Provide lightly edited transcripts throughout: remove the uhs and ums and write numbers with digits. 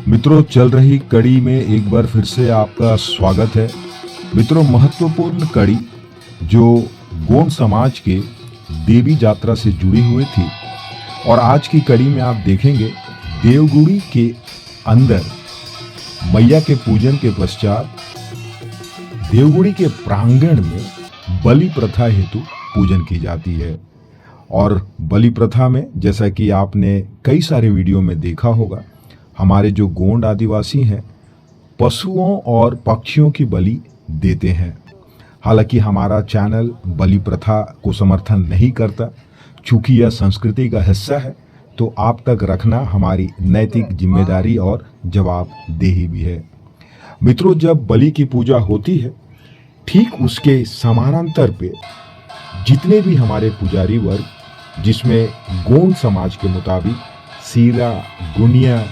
मित्रों, चल रही कड़ी में एक बार फिर से आपका स्वागत है। मित्रों, महत्वपूर्ण कड़ी जो गोंड समाज के देवी यात्रा से जुड़ी हुई थी, और आज की कड़ी में आप देखेंगे देवगुड़ी के अंदर मैया के पूजन के पश्चात देवगुड़ी के प्रांगण में बलि प्रथा हेतु पूजन की जाती है। और बलि प्रथा में, जैसा कि आपने कई सारे वीडियो में देखा होगा, हमारे जो गोंड आदिवासी हैं पशुओं और पक्षियों की बलि देते हैं। हालांकि हमारा चैनल बलि प्रथा को समर्थन नहीं करता, चूंकि यह संस्कृति का हिस्सा है तो आप तक रखना हमारी नैतिक जिम्मेदारी और जवाबदेही भी है। मित्रों, जब बलि की पूजा होती है, ठीक उसके समानांतर पे जितने भी हमारे पुजारी वर्ग, जिसमें गोंड समाज के मुताबिक सीरा, गुनिया,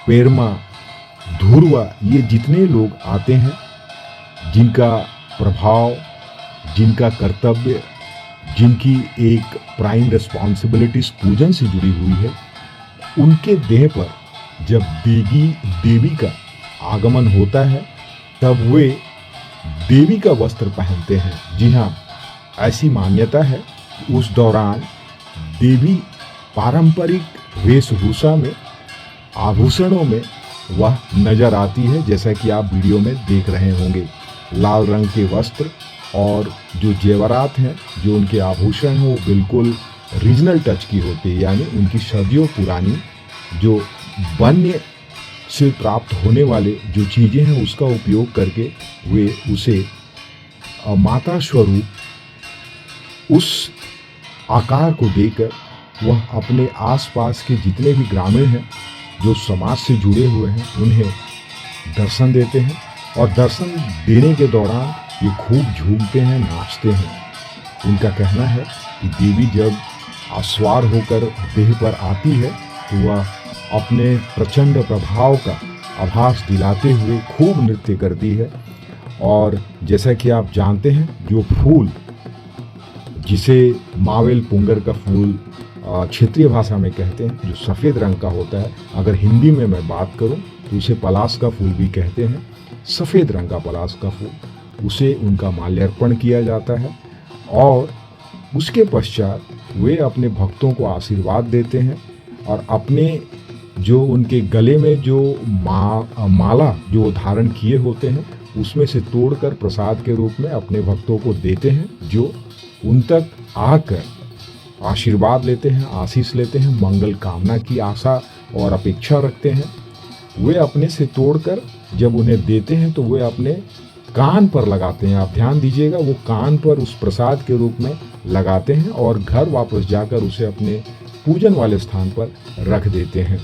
पेरमा, धुरवा, ये जितने लोग आते हैं, जिनका प्रभाव, जिनका कर्तव्य, जिनकी एक प्राइम रिस्पॉन्सिबिलिटीज पूजन से जुड़ी हुई है, उनके देह पर जब देवी का आगमन होता है तब वे देवी का वस्त्र पहनते हैं। जी हाँ, ऐसी मान्यता है कि उस दौरान देवी पारंपरिक वेशभूषा में, आभूषणों में वह नजर आती है, जैसा कि आप वीडियो में देख रहे होंगे। लाल रंग के वस्त्र और जो जेवरात हैं, जो उनके आभूषण हैं, वो बिल्कुल रीजनल टच की होती है, यानी उनकी सदियों पुरानी जो वन्य से प्राप्त होने वाले जो चीज़ें हैं उसका उपयोग करके वे उसे माता स्वरूप उस आकार को देकर वह अपने आसपास के जितने भी ग्रामीण हैं जो समाज से जुड़े हुए हैं उन्हें दर्शन देते हैं। और दर्शन देने के दौरान ये खूब झूमते हैं, नाचते हैं। उनका कहना है कि देवी जब आस्वार होकर देह पर आती है तो वह अपने प्रचंड प्रभाव का आभास दिलाते हुए खूब नृत्य करती है। और जैसा कि आप जानते हैं, जो फूल, जिसे मावेल पुंगर का फूल क्षेत्रीय भाषा में कहते हैं, जो सफ़ेद रंग का होता है, अगर हिंदी में मैं बात करूं तो उसे पलाश का फूल भी कहते हैं। सफ़ेद रंग का पलाश का फूल, उसे उनका माल्यार्पण किया जाता है और उसके पश्चात वे अपने भक्तों को आशीर्वाद देते हैं और अपने जो उनके गले में जो माला जो धारण किए होते हैं उसमें से तोड़कर प्रसाद के रूप में अपने भक्तों को देते हैं, जो उन तक आकर आशीर्वाद लेते हैं, आशीष लेते हैं, मंगल कामना की आशा और अपेक्षा रखते हैं। वे अपने से तोड़कर जब उन्हें देते हैं तो वे अपने कान पर लगाते हैं। आप ध्यान दीजिएगा, वो कान पर उस प्रसाद के रूप में लगाते हैं और घर वापस जाकर उसे अपने पूजन वाले स्थान पर रख देते हैं।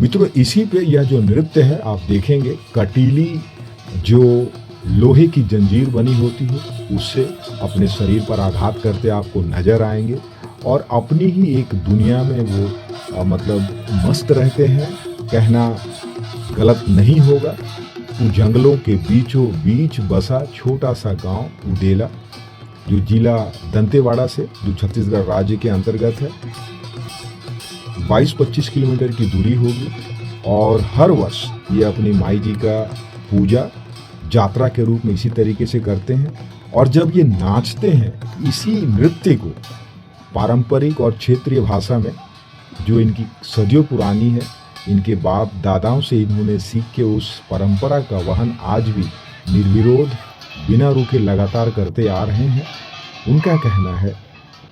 मित्रों, इसी पे यह जो नृत्य है आप देखेंगे, कटीली जो लोहे की जंजीर बनी होती है उससे अपने शरीर पर आघात करते आपको नजर आएंगे और अपनी ही एक दुनिया में वो मतलब मस्त रहते हैं। कहना गलत नहीं होगा, जंगलों के बीचों बीच बसा छोटा सा गांव उदेला, जो जिला दंतेवाड़ा से, जो छत्तीसगढ़ राज्य के अंतर्गत है, 22-25 किलोमीटर की दूरी होगी। और हर वर्ष ये अपनी माई जी का पूजा यात्रा के रूप में इसी तरीके से करते हैं। और जब ये नाचते हैं, इसी नृत्य को पारंपरिक और क्षेत्रीय भाषा में, जो इनकी सदियों पुरानी है, इनके बाप दादाओं से इन्होंने सीख के उस परंपरा का वहन आज भी निर्विरोध बिना रुके लगातार करते आ रहे हैं। उनका कहना है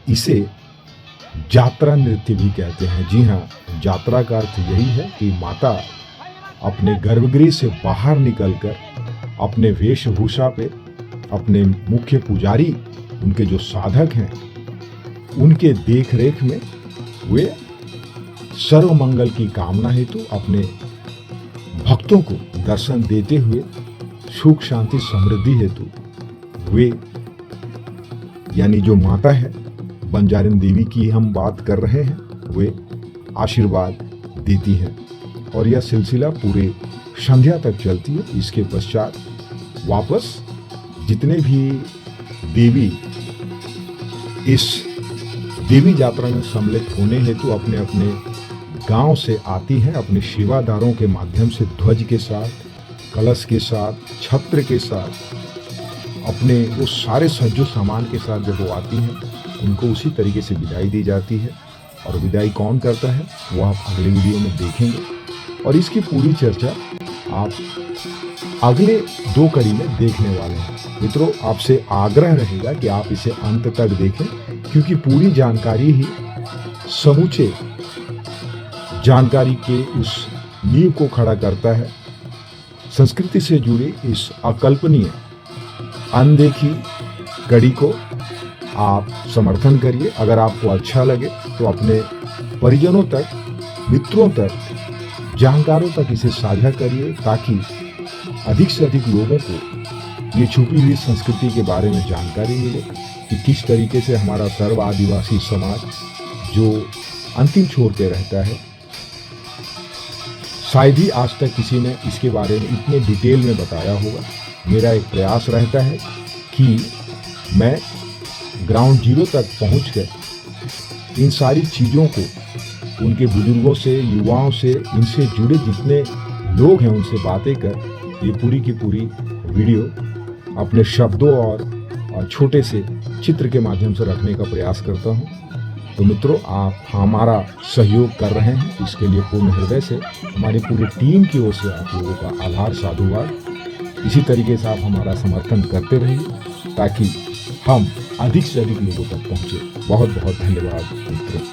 इसे यात्रा नृत्य भी कहते हैं। जी हाँ, यात्रा का अर्थ यही है कि माता अपने गर्भगृह से बाहर निकलकर अपने वेशभूषा पे अपने मुख्य पुजारी, उनके जो साधक हैं, उनके देख रेख में वे सर्व मंगल की कामना हेतु अपने भक्तों को दर्शन देते हुए सुख शांति समृद्धि हेतु वे, यानी जो माता है बंजारिन देवी की हम बात कर रहे हैं, वे आशीर्वाद देती हैं। और यह सिलसिला पूरे संध्या तक चलती है। इसके पश्चात वापस जितने भी देवी इस देवी यात्रा में सम्मिलित होने हेतु अपने अपने गांव से आती है अपने सेवादारों के माध्यम से, ध्वज के साथ, कलश के साथ, छत्र के साथ, अपने वो सारे सज्जो सामान के साथ जब वो आती हैं, उनको उसी तरीके से विदाई दी जाती है। और विदाई कौन करता है वो आप अगले वीडियो में देखेंगे, और इसकी पूरी चर्चा आप अगले 2 कड़ी में देखने वाले हैं। मित्रों, आपसे आग्रह रहेगा कि आप इसे अंत तक देखें, क्योंकि पूरी जानकारी ही समूचे जानकारी के उस नींव को खड़ा करता है। संस्कृति से जुड़ी इस अकल्पनीय अनदेखी कड़ी को आप समर्थन करिए। अगर आपको अच्छा लगे तो अपने परिजनों तक, मित्रों तक, जानकारों तक इसे साझा करिए, ताकि अधिक से अधिक लोगों को ये छुपी हुई संस्कृति के बारे में जानकारी मिले कि किस तरीके से हमारा सर्व आदिवासी समाज जो अंतिम छोर पे रहता है, शायद ही आज तक किसी ने इसके बारे में इतने डिटेल में बताया होगा। मेरा एक प्रयास रहता है कि मैं ग्राउंड जीरो तक पहुंचकर इन सारी चीज़ों को उनके बुजुर्गों से, युवाओं से, इनसे जुड़े जितने लोग हैं उनसे बातें कर ये पूरी की पूरी वीडियो अपने शब्दों और छोटे से चित्र के माध्यम से रखने का प्रयास करता हूं। तो मित्रों, आप हमारा सहयोग कर रहे हैं, इसके लिए पूर्ण हृदय से हमारी पूरी टीम की ओर से आप लोगों का आभार, साधुवाद। इसी तरीके से आप हमारा समर्थन करते रहिए ताकि हम अधिक से अधिक लोगों तक पहुंचे। बहुत बहुत धन्यवाद मित्रों।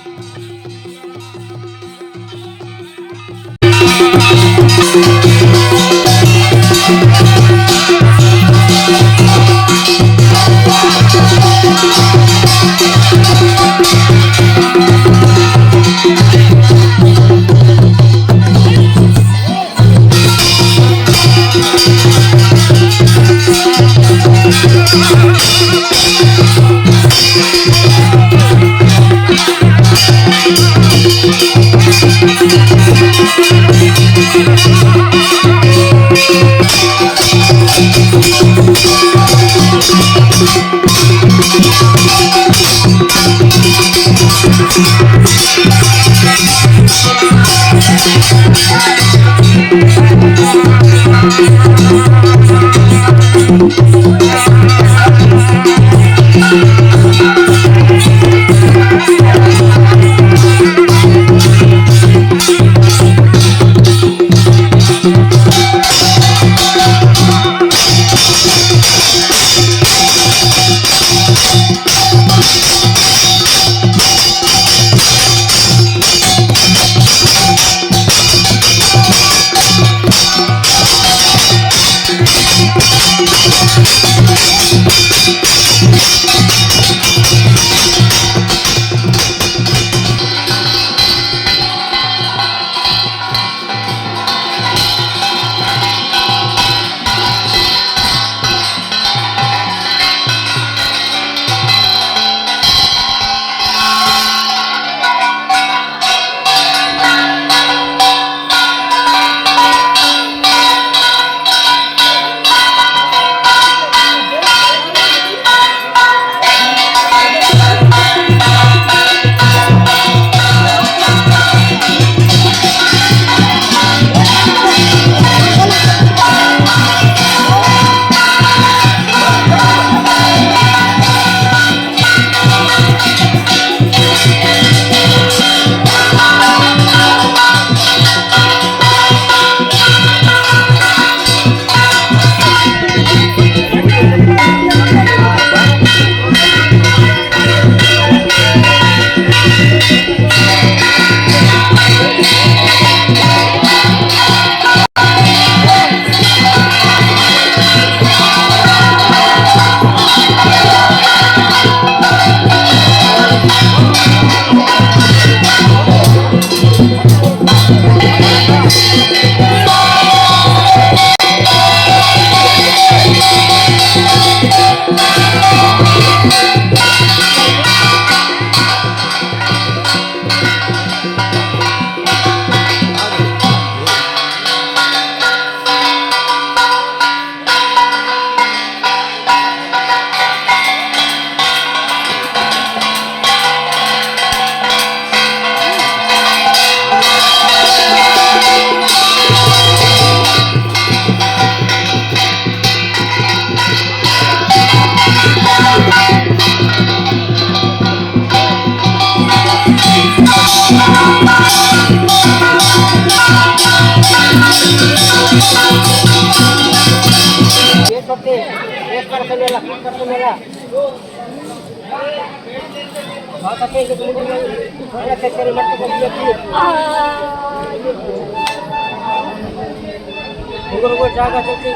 जागा चलती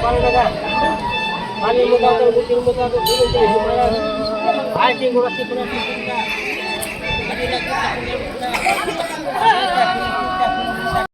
पानी लगा पानी मुद्दा तो मुद्दे मुद्दा तो आई थिंक वो रस्ते पर